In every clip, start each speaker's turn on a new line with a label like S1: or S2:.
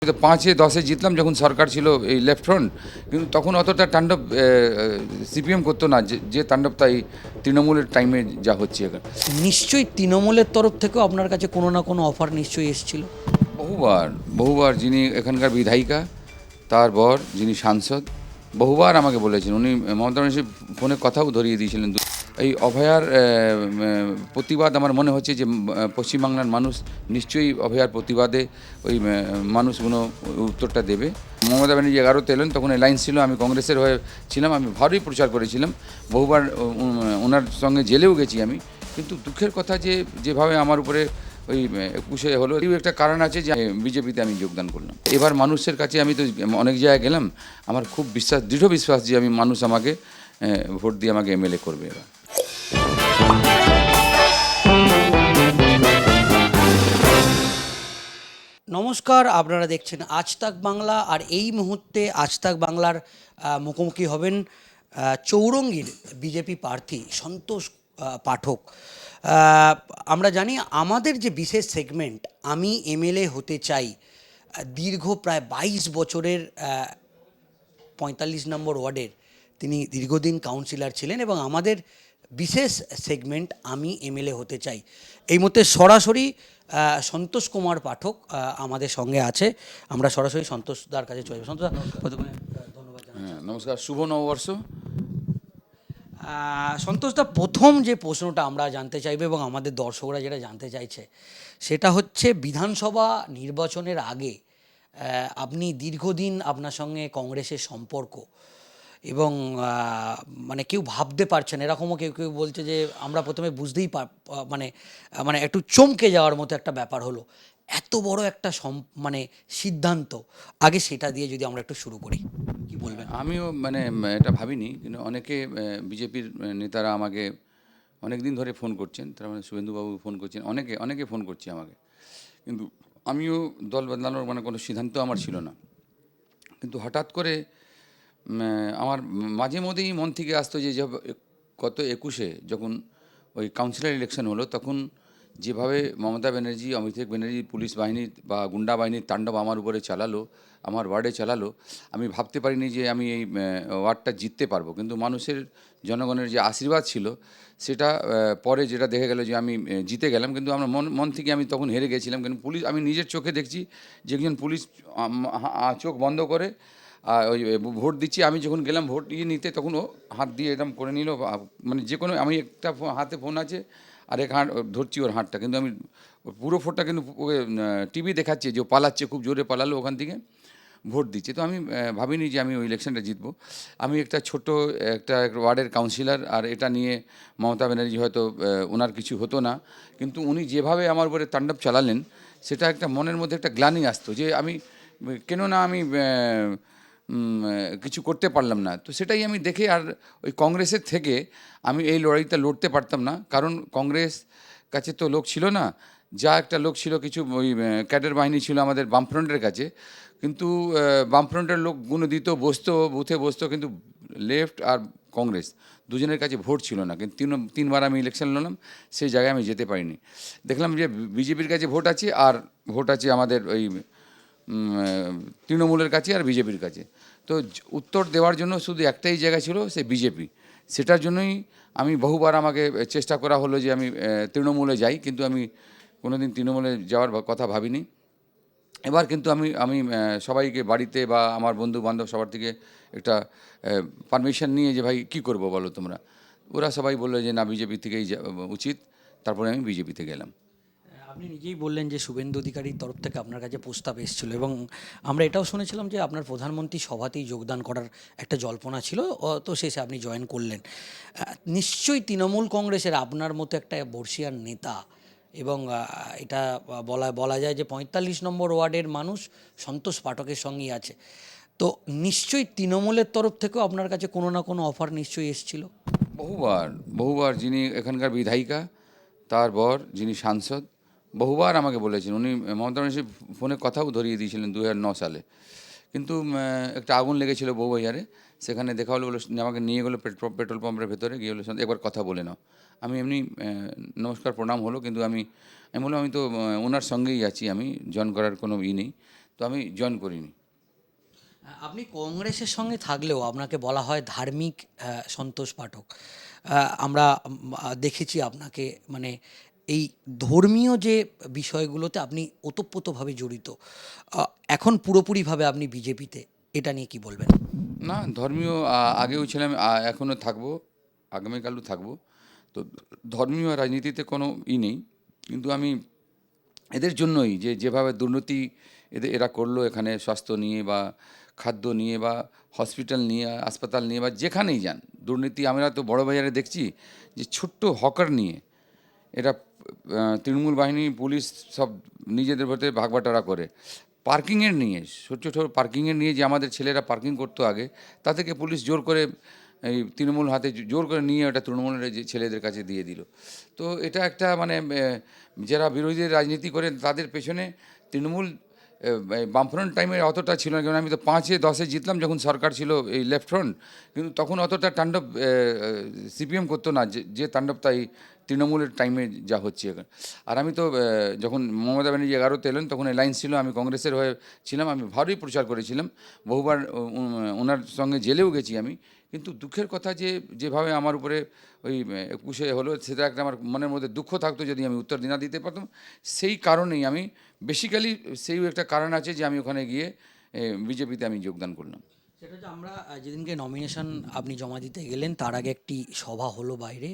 S1: তো 5-10 জিতলাম যখন সরকার ছিল এই লেফট ফ্রন্ট, কিন্তু তখন অতটা তাণ্ডব সিপিএম করতো না যে তাণ্ডবটা এই তৃণমূলের টাইমে যা হচ্ছে এখন।
S2: নিশ্চয়ই তৃণমূলের তরফ থেকেও আপনার কাছে কোনো না কোনো অফার নিশ্চয়ই এসেছিল।
S1: বহুবার বহুবার যিনি এখানকার বিধায়িকা, তার বর যিনি সাংসদ, বহুবার আমাকে বলেছেন। উনি মমতা ব্যানার্জি ফোনে কথাও ধরিয়ে দিয়েছিলেন। এই অভয়ার প্রতিবাদ আমার মনে হচ্ছে যে পশ্চিমবাংলার মানুষ নিশ্চয়ই অভয়ার প্রতিবাদে ওই মানুষগুলো উত্তরটা দেবে। মমতা ব্যানার্জি 11তে এলেন, তখন লাইন ছিল, আমি কংগ্রেসের হয়ে ছিলাম, আমি ভালোই প্রচার করেছিলাম, বহুবার ওনার সঙ্গে জেলেও গেছি আমি। কিন্তু দুঃখের কথা যে যেভাবে আমার উপরে ওই 21-এ হলো, এই একটা কারণ আছে যে বিজেপিতে আমি যোগদান করলাম। এবার মানুষের কাছে আমি তো অনেক জায়গায় গেলাম, আমার খুব বিশ্বাস, দৃঢ় বিশ্বাস যে আমি মানুষ আমাকে ভোট দিয়ে আমাকে এমএলএ করবে এবার।
S2: নমস্কার, আপনারা দেখছেন আজ তাক বাংলা। আর এই মুহূর্তে আজ তাক বাংলার মুখোমুখি হবেন চৌরঙ্গীর বিজেপি প্রার্থী সন্তোষ পাঠক। আমরা জানি আমাদের যে বিশেষ সেগমেন্ট আমি এমএলএ হতে চাই, দীর্ঘ প্রায় 22 বছরের 45 নম্বর ওয়ার্ডের তিনি দীর্ঘদিন কাউন্সিলর ছিলেন এবং আমাদের বিশেষ সেগমেন্ট আমি এমএলএ হতে চাই। এই মুহূর্তে সরাসরি সন্তোষ কুমার পাঠক আমাদের সঙ্গে আছে। আমরা সরাসরি সন্তোষদার কাছে চলে যাব। সন্তোষদা, প্রথমে ধন্যবাদ জানাচ্ছি।
S1: হ্যাঁ, নমস্কার, শুভ নববর্ষ।
S2: সন্তোষদা, প্রথম যে প্রশ্নটা আমরা জানতে চাইবো এবং আমাদের দর্শকরা যেটা জানতে চাইছে সেটা হচ্ছে বিধানসভা নির্বাচনের আগে আপনি দীর্ঘদিন আপনার সঙ্গে কংগ্রেসের সম্পর্ক এবং মানে কেউ ভাবতে পারছে না, এরকমও কেউ কেউ বলছে যে আমরা প্রথমে বুঝতেই মানে মানে একটু চমকে যাওয়ার মতো একটা ব্যাপার হলো, এত বড় একটা মানে সিদ্ধান্ত। আগে সেটা দিয়ে যদি আমরা একটু শুরু করি, কি বলবেন?
S1: আমিও মানে এটা ভাবিনি, কিন্তু অনেকে বিজেপির নেতারা আমাকে অনেক দিন ধরে ফোন করছেন, তার মানে শুভেন্দুবাবু ফোন করছেন, অনেকে অনেকে ফোন করছে আমাকে। কিন্তু আমিও দল বদলানোর মানে কোনো সিদ্ধান্ত আমার ছিল না। কিন্তু হঠাৎ করে আমার মাঝে মধ্যেই মন থেকে আসতো যে গত 21-এ যখন ওই কাউন্সিলর ইলেকশন হলো, তখন যেভাবে মমতা ব্যানার্জি, অভিষেক ব্যানার্জি পুলিশ বাহিনী বা গুন্ডা বাহিনীর তাণ্ডব আমার উপরে চালালো, আমার ওয়ার্ডে চালালো, আমি ভাবতে পারিনি যে আমি এই ওয়ার্ডটা জিততে পারবো। কিন্তু মানুষের, জনগণের যে আশীর্বাদ ছিল, সেটা পরে যেটা দেখা গেল যে আমি জিতে গেলাম। কিন্তু আমার মন মন থেকে আমি তখন হেরে গেছিলাম। কিন্তু পুলিশ, আমি নিজের চোখে দেখছি যে একজন পুলিশ চোখ বন্ধ করে ওই ভোট দিচ্ছি। আমি যখন গেলাম ভোট নিতে, তখন ও হাত দিয়ে এরকম করে নিল, মানে যে কোনো, আমি একটা হাতে ফোন আছে আর এক হাত ধরছি ওর হাতটা, কিন্তু আমি পুরো ভোটটা, কিন্তু ওকে টিভি দেখাচ্ছে যে ও পালাচ্ছে, খুব জোরে পালালো ওখান থেকে, ভোট দিচ্ছে। তো আমি ভাবিনি যে আমি ওই ইলেকশনটা জিতবো। আমি একটা ছোট একটা ওয়ার্ডের কাউন্সিলর, আর এটা নিয়ে মমতা ব্যানার্জি হয়তো ওনার কিছু হতো না, কিন্তু উনি যেভাবে আমার উপরে তাণ্ডব চালালেন, সেটা একটা মনের মধ্যে একটা গ্লানি আসতো যে আমি কেন না আমি কিছু করতে পারলাম না। তো সেটাই আমি দেখে, আর ওই কংগ্রেসের থেকে আমি এই লড়াইটা লড়তে পারতাম না, কারণ কংগ্রেস কাছে তো লোক ছিল না, যা একটা লোক ছিল, কিছু ওই ক্যাডার বাহিনী ছিল আমাদের বামফ্রন্টের কাছে। কিন্তু বামফ্রন্টের লোকগুলো দিত, বসতো বুথে বসতো, কিন্তু লেফট আর কংগ্রেস দুজনের কাছে ভোট ছিল না। কিন্তু তিনবার আমি ইলেকশন লড়লাম, সেই জায়গায় আমি যেতে পারিনি। দেখলাম যে বিজেপির কাছে ভোট আছে, আর ভোট আছে আমাদের ওই তৃণমূলের কাছে আর বিজেপির কাছে। তো উত্তর দেওয়ার জন্য শুধু একটাই জায়গা ছিল, সে বিজেপি। সেটার জন্যই আমি বহুবার আমাকে চেষ্টা করা হলো যে আমি তৃণমূলে যাই, কিন্তু আমি কোনোদিন তৃণমূলে যাওয়ার কথা ভাবিনি। এবার কিন্তু আমি আমি সবাইকে, বাড়িতে বা আমার বন্ধু বান্ধব সবার থেকে একটা পারমিশন নিয়ে, যে ভাই কী করবো বলো তোমরা, ওরা সবাই বললো যে না, বিজেপি থেকেই উচিত। তারপরে আমি বিজেপিতে গেলাম।
S2: আপনি নিজেই বললেন যে শুভেন্দু অধিকারীর তরফ থেকে আপনার কাছে প্রস্তাব এসেছিল এবং আমরা এটাও শুনেছিলাম যে আপনার প্রধানমন্ত্রী সভাতেই যোগদান করার একটা জল্পনা ছিল, তো শেষে আপনি জয়েন করলেন। নিশ্চয়ই তৃণমূল কংগ্রেসের আপনার মতো একটা বর্ষিয়ান নেতা এবং এটা বলা বলা যায় যে 45 নম্বর ওয়ার্ডের মানুষ সন্তোষ পাঠকের সঙ্গেই আছে। তো নিশ্চয়ই তৃণমূলের তরফ থেকেও আপনার কাছে কোনো না কোনো অফার নিশ্চয়ই এসেছিল।
S1: বহুবার বহুবার যিনি এখানকার বিধায়িকা, তার বর যিনি সাংসদ, বহুবার আমাকে বলেছেন। উনি মমতা ব্যানার্জি ফোনে কথাও ধরিয়ে দিয়েছিলেন 2009 সালে। কিন্তু একটা আগুন লেগেছিল বউবাজারে, সেখানে দেখা হলো, বলে আমাকে নিয়ে গেলো পেট্রোল পাম্পের ভেতরে গিয়ে, বলে একবার কথা বলে নাও। আমি এমনি নমস্কার প্রণাম হলো, কিন্তু আমি বললাম আমি তো ওনার সঙ্গেই আছি, আমি জয়েন করার কোনো নেই। তো তো আমি জয়েন করিনি।
S2: আপনি কংগ্রেসের সঙ্গে থাকলেও আপনাকে বলা হয় ধার্মিক সন্তোষ পাঠক। আমরা দেখেছি আপনাকে মানে এই ধর্মীয় যে বিষয়গুলোতে আপনি ওতপ্রোতভাবে জড়িত। এখন পুরোপুরিভাবে আপনি বিজেপিতে, এটা নিয়ে কি বলবেন?
S1: না, ধর্মীয় আগেও ছিলাম, এখনও থাকবো, আগামীকালও থাকবো। তো ধর্মীয় রাজনীতিতে কোনো নেই, কিন্তু আমি এদের জন্যই যেভাবে দুর্নীতি এরা করলো এখানে, স্বাস্থ্য নিয়ে বা খাদ্য নিয়ে বা হসপিটাল নিয়ে, হাসপাতাল নিয়ে বা যেখানেই যান দুর্নীতি। আমরা তো বড় বাজারে দেখছি যে ছোট্ট হকার নিয়ে এরা তৃণমূল বাহিনী, পুলিশ সব নিজেদের ভেতরে ভাগবাটোয়ারা করে। পার্কিংয়ের নিয়ে, ছোট ছোট পার্কিংয়ের নিয়ে, যে আমাদের ছেলেরা পার্কিং করতো আগে, তা থেকে পুলিশ জোর করে এই তৃণমূল হাতে জোর করে নিয়ে ওটা তৃণমূলের যে ছেলেদের কাছে দিয়ে দিল। তো এটা একটা মানে যারা বিরোধী রাজনীতি করে তাদের পেছনে তৃণমূল বামফ্রন্ট টাইমে অতটা ছিল না, কারণ আমি তো 5-এ 10-এ জিতলাম যখন সরকার ছিল এই লেফট ফ্রন্ট, কিন্তু তখন অতটা তাণ্ডব সিপিএম করতো না যে তাণ্ডবটা এই তৃণমূলের টাইমে যা হচ্ছে এখন। আর আমি তো যখন মমতা ব্যানার্জি 11তে এলেন তখন অ্যালায়েন্স ছিল, আমি কংগ্রেসের হয়ে ছিলাম, আমি ভালোই প্রচার করেছিলাম, বহুবার ওনার সঙ্গে জেলেও গেছি আমি। কিন্তু দুঃখের কথা যেভাবে আমার উপরে ওই 21-এ হলো, সেটা একটা আমার মনের মধ্যে দুঃখ থাকতো যদি আমি উত্তর না দিতে পারতাম। সেই কারণেই আমি বেসিক্যালি, সেই একটা কারণ আছে যে আমি ওখানে গিয়ে বিজেপিতে আমি যোগদান করলাম।
S2: সেটা হচ্ছে আমরা যেদিনকে নমিনেশন আপনি জমা দিতে গেলেন তার আগে একটি সভা হলো বাইরে।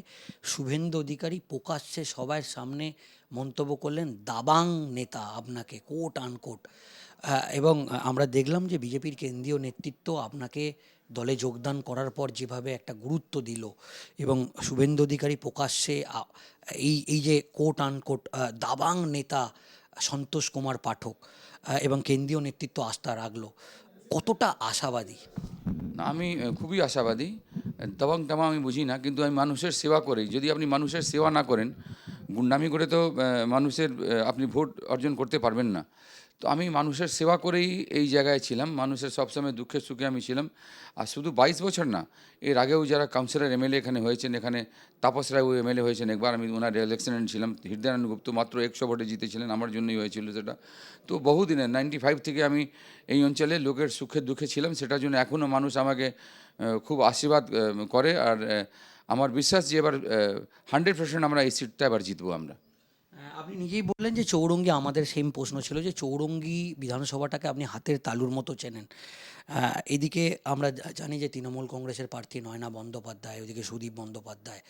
S2: শুভেন্দু অধিকারী প্রকাশ্যে সবার সামনে মন্তব্য করলেন দাবাং নেতা আপনাকে, কোট আনকোট। এবং আমরা দেখলাম যে বিজেপির কেন্দ্রীয় নেতৃত্ব আপনাকে দলে যোগদান করার পর যেভাবে একটা গুরুত্ব দিল, এবং শুভেন্দু অধিকারী প্রকাশ্যে এই যে কোট আনকোট দাবাং নেতা সন্তোষ কুমার পাঠক, এবং কেন্দ্রীয় নেতৃত্ব আস্থা রাখলো, কতটা আশাবাদী?
S1: না, আমি খুবই আশাবাদী। দাবাং টামা আমি বুঝি না, কিন্তু আমি মানুষের সেবা করি। যদি আপনি মানুষের সেবা না করেন, গুন্ডামি করে তো মানুষের আপনি ভোট অর্জন করতে পারবেন না। তো আমি মানুষের সেবা করেই এই জায়গায় ছিলাম, মানুষের সবসময় দুঃখে সুখে আমি ছিলাম। আর শুধু 22 বছর না, এর আগেও যারা কাউন্সিলর এমএলএ এখানে হয়েছেন, এখানে তাপস রায়ও এমএলএ হয়েছেন একবার, আমি ওনার ইলেকশনে ছিলাম। হৃদয়ানন্দ গুপ্ত মাত্র 100 ভোটে জিতেছিলেন, আমার জন্যই হয়েছিল সেটা। তো বহুদিনে 95 থেকে আমি এই অঞ্চলে লোকের সুখে দুঃখে ছিলাম, সেটার জন্য এখনও মানুষ আমাকে খুব আশীর্বাদ করে। আর আমার বিশ্বাস যে এবার 100% আমরা এই সিটটা এবার জিতবো আমরা।
S2: আপনি নিজেই বললেন যে চৌরঙ্গি, আমাদের সেম প্রশ্ন ছিল যে চৌরঙ্গি বিধানসভাটাকে আপনি হাতের তালুর মতো চেনেন। এদিকে আমরা জানি যে তৃণমূল কংগ্রেসের প্রার্থী নয়না বন্দ্যোপাধ্যায়, ওদিকে সুদীপ বন্দ্যোপাধ্যায়,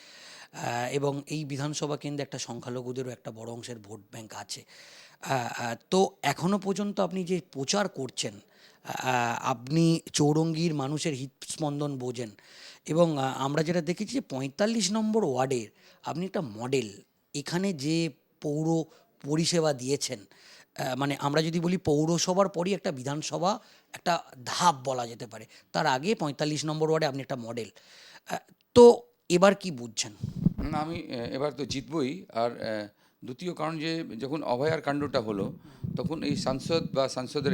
S2: এবং এই বিধানসভা কেন্দ্রে একটা সংখ্যালঘুদেরও একটা বড় অংশের ভোট ব্যাংক আছে। তো এখনো পর্যন্ত আপনি যে প্রচার করছেন, আপনি চৌরঙ্গির মানুষের হৃদস্পন্দন বোঝেন, এবং আমরা যেটা দেখেছি যে 45 নম্বর ওয়ার্ডের আপনি একটা মডেল। এখানে যে পৌর পরিষেবা দিয়েছেন, মানে আমরা যদি বলি পৌরসভার পরই একটা বিধানসভা একটা ধাপ বলা যেতে পারে, তার আগে 45 নম্বর ওয়ার্ডে আপনি একটা মডেল। তো এবার কি বুঝছেন?
S1: না, আমি এবার তো জিতবই। আর দ্বিতীয় কারণ, যে যখন অভয়ার কাণ্ডটা হলো, তখন এই সাংসদ বা সাংসদের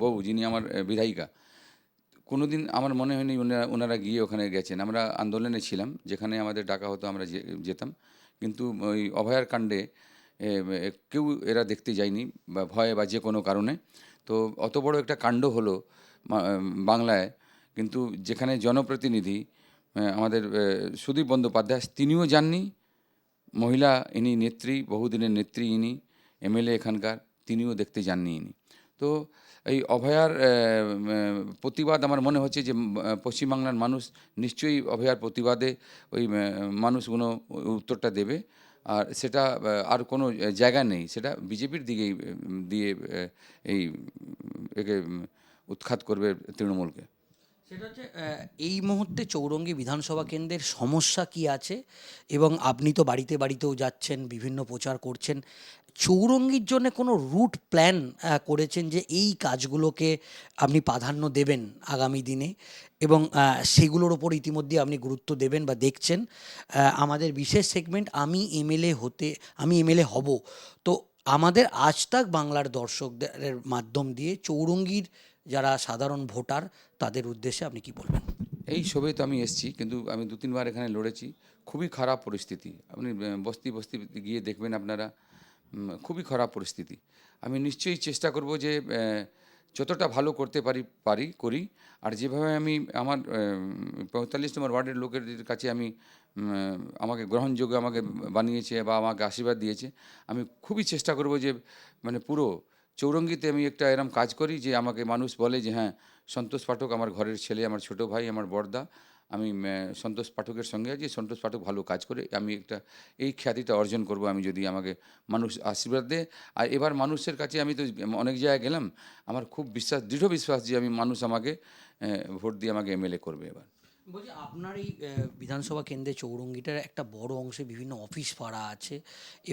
S1: বউ, যিনি আমার বিধায়িকা, কোনোদিন আমার মনে হয়নি ওনারা গিয়ে ওখানে গেছেন। আমরা আন্দোলনে ছিলাম, যেখানে আমাদের ডাকা হতো আমরা যেতাম, কিন্তু ওই অভয়ার কাণ্ডে কেউ এরা দেখতে যায়নি, বা ভয়ে বা যে কোনো কারণে। তো অত বড় একটা কাণ্ড হলো বাংলায়, কিন্তু যেখানে জনপ্রতিনিধি আমাদের সুদীপ বন্দ্যোপাধ্যায়, তিনিও যাননি। মহিলা, ইনি নেত্রী, বহুদিনের নেত্রী ইনি, এমএলএ এখানকার, তিনিও দেখতে যাননি ইনি। তো এই অভয়ার প্রতিবাদ, আমার মনে হচ্ছে যে পশ্চিমবাংলার মানুষ নিশ্চয়ই অভয়ার প্রতিবাদে ওই মানুষগুলো উত্তরটা দেবে। আর সেটা আর কোনো জায়গা নেই, সেটা বিজেপির দিকেই দিয়ে এই একে উৎখাত করবে তৃণমূলকে।
S2: সেটা হচ্ছে এই মুহূর্তে চৌরঙ্গী বিধানসভা কেন্দ্রের সমস্যা কি আছে, এবং আপনি তো বাড়িতে বাড়িতেও যাচ্ছেন, বিভিন্ন প্রচার করছেন, চৌরঙ্গীর জন্য কোনো রুট প্ল্যান করেছেন যে এই কাজগুলোকে আপনি প্রাধান্য দেবেন আগামী দিনে, এবং সেগুলোর ওপর ইতিমধ্যে আপনি গুরুত্ব দেবেন বা দেখছেন? আমাদের বিশেষ সেগমেন্ট আমি এমএলএ হব, তো আমাদের আজ তাক বাংলার দর্শকদের মাধ্যম দিয়ে চৌরঙ্গীর যারা সাধারণ ভোটার তাদের উদ্দেশ্যে আপনি কি বলবেন?
S1: এই সবে তো আমি এসেছি, কিন্তু আমি 2-3 বার এখানে লড়েছি। খুবই খারাপ পরিস্থিতি, আপনি বস্তি বস্তি গিয়ে দেখবেন আপনারা। খুবই খারাপ পরিস্থিতি। আমি নিশ্চয়ই চেষ্টা করব যে যতটা ভালো করতে করি। আর যেভাবে আমি আমার ৪৫ নম্বর ওয়ার্ডের লোকেদের কাছে আমি আমাকে গ্রহণযোগ্য আমাকে বানিয়েছে বা আমাকে আশীর্বাদ দিয়েছে, আমি খুবই চেষ্টা করব যে মানে পুরো চৌরঙ্গিতে আমি একটা এরম কাজ করি যে আমাকে মানুষ বলে যে হ্যাঁ, সন্তোষ পাঠক আমার ঘরের ছেলে, আমার ছোট ভাই, আমার বড়দা। আমি সন্তোষ পাঠকের সঙ্গে আছি, সন্তোষ পাঠক ভালো কাজ করে। আমি একটা এই খ্যাতিটা অর্জন করব আমি যদি আমাকে মানুষ আশীর্বাদ দেয়। আর এবার মানুষের কাছে আমি তো অনেক জায়গায় গেলাম, আমার খুব দৃঢ় বিশ্বাস যে মানুষ আমাকে ভোট দিয়ে আমাকে এমএলএ করবে এবার।
S2: বলছি আপনার এই বিধানসভা কেন্দ্রে চৌরঙ্গিটার একটা বড় অংশে বিভিন্ন অফিস পাড়া আছে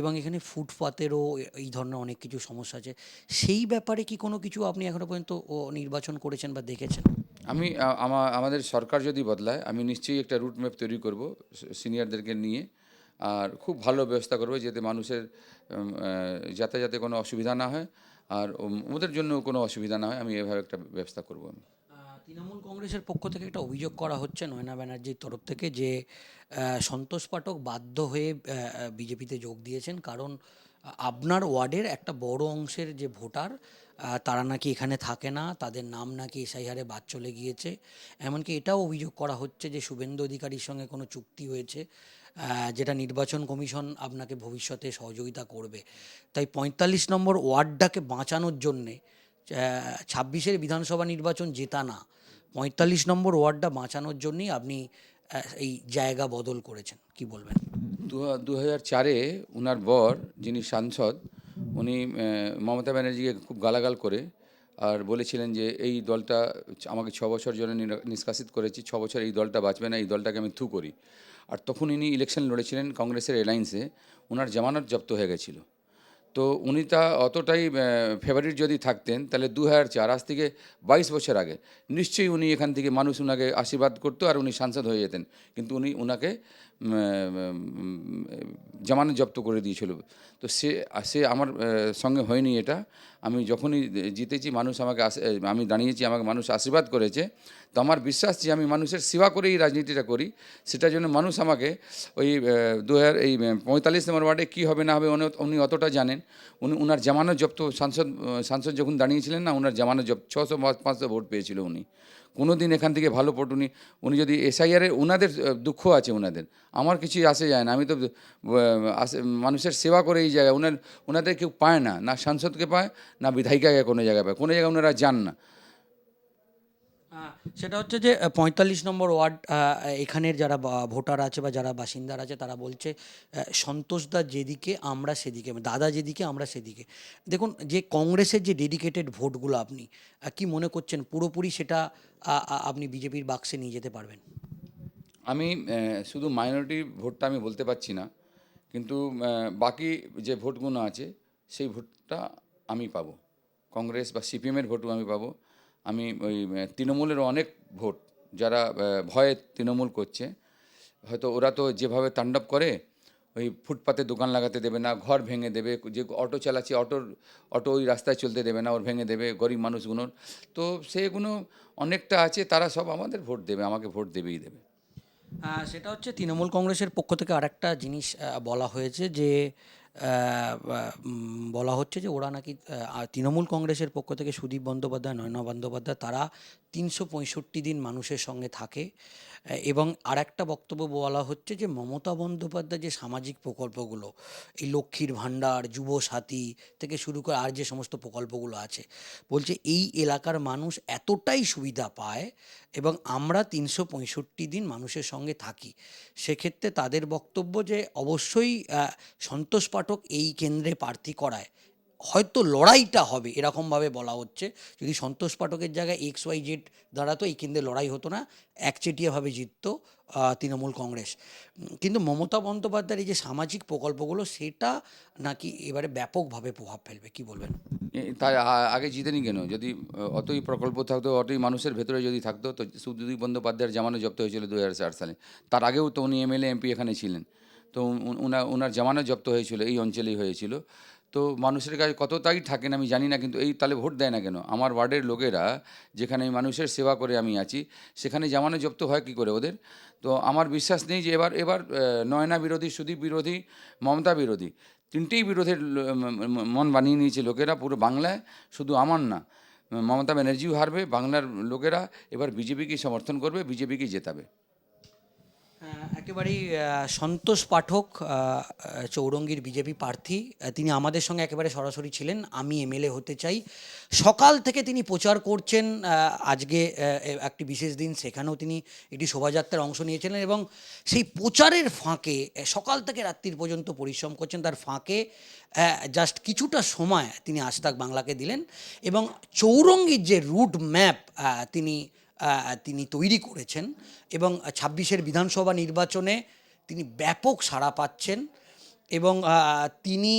S2: এবং এখানে ফুটপাতেরও এই ধরনের অনেক কিছু সমস্যা আছে। সেই ব্যাপারে কি কোনো কিছু আপনি এখনো পর্যন্ত নির্বাচন করেছেন বা দেখেছেন?
S1: আমি আমাদের সরকার যদি বদলায় আমি নিশ্চয়ই একটা রুট ম্যাপ তৈরি করব সিনিয়রদেরকে নিয়ে। আর খুব ভালো ব্যবস্থা করবো যাতে মানুষের যাতায়াতে কোনো অসুবিধা না হয়, আর ওদের জন্য কোনো অসুবিধা না হয়। আমি এভাবে একটা ব্যবস্থা করব আমি।
S2: তৃণমূল কংগ্রেসের পক্ষ থেকে একটা অভিযোগ করা হচ্ছে নয়না ব্যানার্জির তরফ থেকে যে সন্তোষ পাঠক বাধ্য হয়ে বিজেপিতে যোগ দিয়েছেন, কারণ আপনার ওয়ার্ডের একটা বড় অংশের যে ভোটার তারা নাকি এখানে থাকে না, তাদের নাম নাকি এসআইআরে বাদ চলে গিয়েছে। এমনকি এটাও অভিযোগ করা হচ্ছে যে শুভেন্দু অধিকারীর সঙ্গে কোনো চুক্তি হয়েছে যেটা নির্বাচন কমিশন আপনাকে ভবিষ্যতে সহযোগিতা করবে। তাই ৪৫ নম্বর ওয়ার্ডটাকে বাঁচানোর জন্যে ২৬-এর বিধানসভা নির্বাচন জেতা না, ৪৫ নম্বর ওয়ার্ডটা বাঁচানোর জন্যই আপনি এই জায়গা বদল করেছেন, কি বলবেন?
S1: ২০০৪-এ উনার বর যিনি সাংসদ, উনি মমতা ব্যানার্জিকে খুব গালাগাল করে আর বলেছিলেন যে এই দলটা আমাকে ৬ বছর জন্য নিষ্কাশিত করেছি, ৬ বছর এই দলটা বাঁচবে না, এই দলটাকে আমি থু করি। আর তখন ইনি ইলেকশন লড়েছিলেন কংগ্রেসের অ্যালায়েন্সে, ওনার জামানত জব্দ হয়ে গেছিলো। তো উনি তা অতটাই ফেভারিট যদি থাকতেন তাহলে ২০০৪, আজ থেকে ২২ বছর আগে নিশ্চয়ই উনি এখান থেকে মানুষ উনাকে আশীর্বাদ করতো আর উনি সাংসদ হয়ে যেতেন। কিন্তু উনি উনাকে জামানত জব্দ করে দিয়েছিল। তো সে আমার সঙ্গে হয়নি এটা। আমি যখনই জিতেছি মানুষ আমাকে আমি দাঁড়িয়েছি, আমাকে মানুষ আশীর্বাদ করেছে। তো আমার বিশ্বাস যে আমি মানুষের সেবা করেই রাজনীতিটা করি, সেটার জন্য মানুষ আমাকে ওই ৪৫ নম্বর ওয়ার্ডে কী হবে না হবে উনি অতটা জানেন। উনার জামানত জব্দ সাংসদ যখন দাঁড়িয়েছিলেন না, উনার জামানত জব্দ ৬০০-৫০০ ভোট পেয়েছিল উনি। কোনো দিন এখান থেকে ভালো ভোট উনি যদি এসআইআরে ওনাদের দুঃখ আছে ওনাদের, আমার কিছুই আসে যায় না। আমি তো মানুষের সেবা করে এই জায়গায় ওনাদের কেউ পায় না, না সাংসদকে পায় না বিধায়িকাকে কোনো জায়গায় পায়, কোনো জায়গায় ওনারা যান না।
S2: সেটা হচ্ছে যে ৪৫ নম্বর ওয়ার্ড এখানের যারা ভোটার আছে বা যারা বাসিন্দারা আছে তারা বলছে সন্তোষদা যেদিকে আমরা সেদিকে, দাদা যেদিকে আমরা সেদিকে। দেখুন, যে কংগ্রেসের যে ডেডিকেটেড ভোটগুলো আপনি কি মনে করছেন পুরোপুরি সেটা আপনি বিজেপির বাক্সে নিয়ে যেতে পারবেন?
S1: আমি শুধু মাইনরিটি ভোটটা আমি বলতে পারছি না, কিন্তু বাকি যে ভোটগুলো আছে সেই ভোটটা আমি পাবো। কংগ্রেস বা সিপিএমের ভোটও আমি পাবো। আমি ওই তৃণমূলের অনেক ভোট, যারা ভয়ে তৃণমূল করছে, হয়তো ওরা তো যেভাবে তাণ্ডব করে, ওই ফুটপাতে দোকান লাগাতে দেবে না, ঘর ভেঙে দেবে, যে অটো চালাচ্ছে অটো ওই রাস্তায় চলতে দেবে না, ওর ভেঙে দেবে গরিব মানুষগুলোর। তো সেগুলো অনেকটা আছে, তারা সব আমাদের ভোট দেবে, আমাকে ভোট দেবেই দেবে।
S2: সেটা হচ্ছে তৃণমূল কংগ্রেসের পক্ষ থেকে আরেকটা জিনিস বলা হয়েছে যে বলা হচ্ছে যে ওরা নাকি তৃণমূল কংগ্রেসের পক্ষ থেকে সুদীপ বন্দ্যোপাধ্যায়, নয়না বন্দ্যোপাধ্যায় তারা ৩৬৫ দিন মানুষের সঙ্গে থাকে। এবং আরেকটা বক্তব্য বলা হচ্ছে যে মমতা বন্দ্যোপাধ্যায় যে সামাজিক প্রকল্পগুলো, এই লক্ষ্মীর ভাণ্ডার, যুবসাথী থেকে শুরু করে আর যে সমস্ত প্রকল্পগুলো আছে, বলছে এই এলাকার মানুষ এতটাই সুবিধা পায় এবং আমরা ৩৬৫ দিন মানুষের সঙ্গে থাকি। সেক্ষেত্রে তাদের বক্তব্য যে অবশ্যই সন্তোষ পাঠক এই কেন্দ্রে প্রার্থী করায় হয়তো লড়াইটা হবে, এরকমভাবে বলা হচ্ছে। যদি সন্তোষ পাঠকের জায়গায় XYZ দাঁড়াতো, এই কেন্দ্রে লড়াই হতো না, একচেটিয়াভাবে জিতত তৃণমূল কংগ্রেস। কিন্তু মমতা বন্দ্যোপাধ্যায়ের এই যে সামাজিক প্রকল্পগুলো সেটা নাকি এবারে ব্যাপকভাবে প্রভাব ফেলবে, কি বলবেন?
S1: তাই আগে জিতেনি কেন? যদি অতই প্রকল্প থাকতো, অতই মানুষের ভেতরে যদি থাকতো, তো সুদীপ বন্দ্যোপাধ্যায়ের জামানত জব্দ হয়েছিল ২০০৪ সালে। তার আগেও তো উনি এমএলএ এমপি এখানে ছিলেন। তো ওনার জামানত জব্দ হয়েছিল, এই অঞ্চলেই হয়েছিল। তো মানুষের কাছে কতটাই থাকেন আমি জানি না, কিন্তু এই তাহলে ভোট দেয় না কেন? আমার ওয়ার্ডের লোকেরা যেখানে মানুষের সেবা করে আমি আছি, সেখানে জামানত জব্দ হয় কী করে ওদের? তো আমার বিশ্বাস নেই যে এবার নয়না বিরোধী, সুদীপ বিরোধী, মমতা বিরোধী তিনটেই বিরোধের মন বানিয়ে নিয়েছে লোকেরা পুরো বাংলায়, শুধু আমার না, মমতা ব্যানার্জিও হারবে, বাংলার লোকেরা এবার বিজেপিকেই সমর্থন করবে, বিজেপিকেই জেতাবে।
S2: একেবারেই সন্তোষ পাঠক চৌরঙ্গীর বিজেপি প্রার্থী, তিনি আমাদের সঙ্গে একেবারে সরাসরি ছিলেন। আমি এমএলএ হতে চাই, সকাল থেকে তিনি প্রচার করছেন। আজকে একটি বিশেষ দিন, সেখানেও তিনি একটি শোভাযাত্রার অংশ নিয়েছিলেন এবং সেই প্রচারের ফাঁকে সকাল থেকে রাত্রির পর্যন্ত পরিশ্রম করছেন। তার ফাঁকে জাস্ট কিছুটা সময় তিনি আজ তাক বাংলাকে দিলেন এবং চৌরঙ্গীর যে রুট ম্যাপ তিনি তৈরি করেছেন এবং 26-এর বিধানসভা নির্বাচনে তিনি ব্যাপক সাড়া পাচ্ছেন এবং তিনি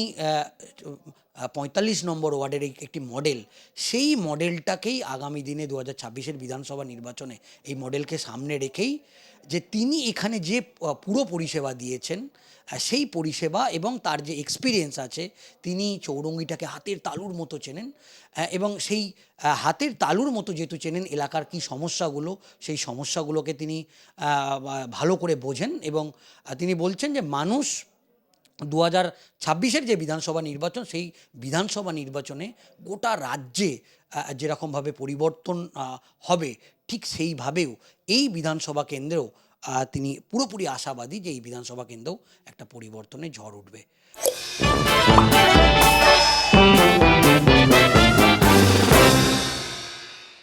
S2: 45 নম্বর ওয়ার্ডের একটি মডেল, সেই মডেলটাকেই আগামী দিনে 2026-এর বিধানসভা নির্বাচনে এই মডেলকে সামনে রেখেই যে তিনি এখানে যে পুরো পরিষেবা দিয়েছেন, সেই পরিষেবা এবং তার যে এক্সপিরিয়েন্স আছে, তিনি চৌরঙ্গিটাকে হাতের তালুর মতো চেনেন এবং সেই হাতের তালুর মতো যেহেতু চেনেন, এলাকার কী সমস্যাগুলো, সেই সমস্যাগুলোকে তিনি ভালো করে বোঝেন এবং তিনি বলছেন যে মানুষ 2026-এর যে বিধানসভা নির্বাচন, সেই বিধানসভা নির্বাচনে গোটা রাজ্যে যেরকমভাবে পরিবর্তন হবে, ঠিক সেইভাবেও এই বিধানসভা কেন্দ্রেও তিনি পুরোপুরি আশাবাদী যে এই বিধানসভা কেন্দ্রেও একটা পরিবর্তনের ঝড় উঠবে।